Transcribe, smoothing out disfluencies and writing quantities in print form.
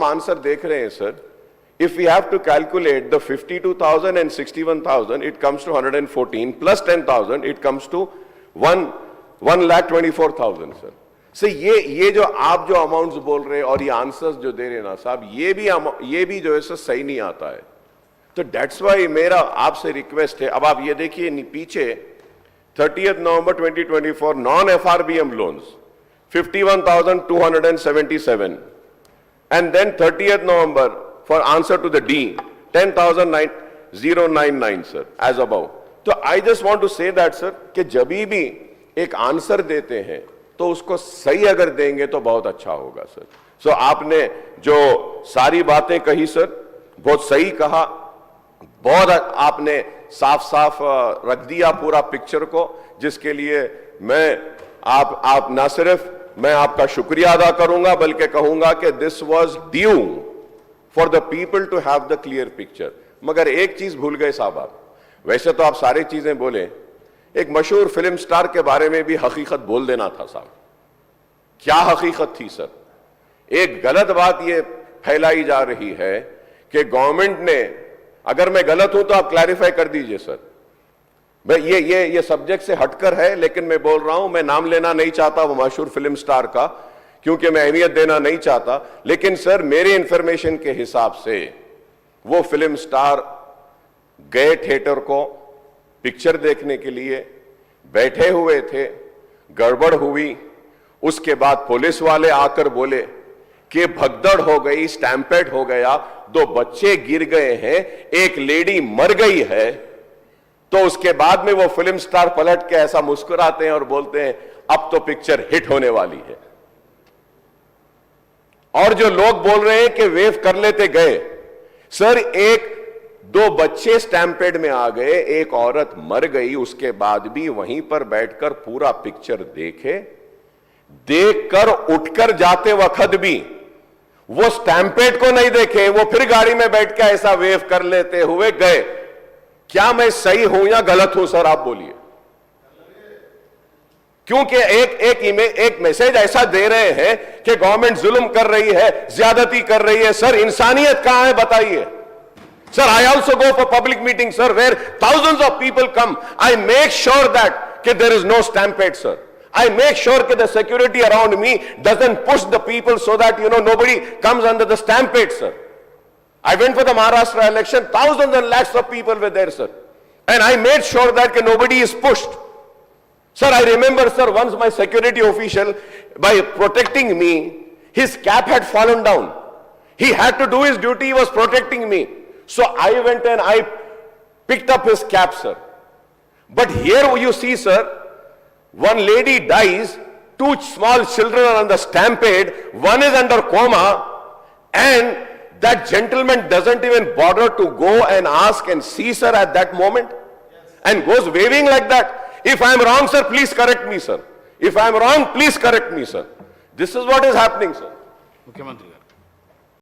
हम आंसर देख रहे हैं sir, if we have to calculate the 52,000 and 61,000, it comes to 114 plus 10,000, it comes to 1,24,000 sir. से ये जो आप जो अमाउंट्स बोल रहे हैं और ये आंसर्स जो दे रहे हैं ना साहब, ये भी जो है सर सही नहीं आता है। तो डेट्स वाई मेरा आपसे रिक्वेस्ट है, अब आप ये देखिए पीछे 30 नवंबर 2024 non FRBM loans 51,277 and then 30th November for answer to the D 10,099 sir as above। तो I just want to say that sir कि जब भी एक आंसर देते हैं तो उसको सही अगर देंगे तो बहुत अच्छा होगा सर। सो आपने जो सारी बातें कही सर बहुत सही कहा, बहुत आपने साफ साफ रख दिया पूरा पिक्चर को, जिसके लिए मैं आप ना सिर्फ मैं आपका शुक्रिया अदा करूंगा बल्कि कहूंगा कि this was due for the people to have the clear picture. मगर एक चीज भूल गए साहब आप, वैसे तो आप सारी चीजें बोले, एक मशहूर फिल्म स्टार के बारे में भी हकीकत बोल देना था साहब। क्या हकीकत थी सर? एक गलत बात यह फैलाई जा रही है कि गवर्नमेंट ने, अगर मैं गलत हूं तो आप क्लैरिफाई कर दीजिए सर, भाई ये सब्जेक्ट से हटकर है, लेकिन मैं बोल रहा हूं, मैं नाम लेना नहीं चाहता वो मशहूर फिल्म स्टार का, क्योंकि मैं अहमियत देना नहीं चाहता, लेकिन सर मेरे इंफॉर्मेशन के हिसाब से वो फिल्म स्टार गए थिएटर को पिक्चर देखने के लिए, बैठे हुए थे, गड़बड़ हुई, उसके बाद पुलिस वाले आकर बोले कि भगदड़ हो गई, स्टैम्पेड हो गया, 2 बच्चे गिर गए हैं, एक लेडी मर गई है। तो उसके बाद में वो फिल्म स्टार पलट के ऐसा मुस्कुराते हैं और बोलते हैं अब तो पिक्चर हिट होने वाली है। और जो लोग बोल रहे हैं कि वेव कर लेते गए, सर 1-2 बच्चे स्टैम्पेड में आ गए, एक औरत मर गई, उसके बाद भी वहीं पर बैठकर पूरा पिक्चर देखकर उठकर जाते वक्त भी वो स्टैम्पेड को नहीं देखे, वो फिर गाड़ी में बैठ के ऐसा वेव कर लेते हुए गए। क्या मैं सही हूं या गलत हूं सर, आप बोलिए? क्योंकि एक मैसेज ऐसा दे रहे हैं कि गवर्नमेंट जुल्म कर रही है, ज्यादती कर रही है। सर इंसानियत कहां है बताइए? Sir I also go for public meeting sir where thousands of people come, I make sure that कि there is no stampede sir. I make sure that the security around me doesn't push the people so that, nobody comes under the stampede, sir. I went for the Maharashtra election, thousands and lakhs of people were there, sir. And I made sure that nobody is pushed. Sir, I remember, sir, once my security official, by protecting me, his cap had fallen down. He had to do his duty, he was protecting me. So I went and I picked up his cap, sir. But here you see, sir, one lady dies, 2 small children are on the stampede, one is under coma, and that gentleman doesn't even bother to go and ask and see sir at that moment, and goes waving like that. If I am wrong sir, please correct me sir. If I am wrong, please correct me sir. This is what is happening sir. मुख्यमंत्री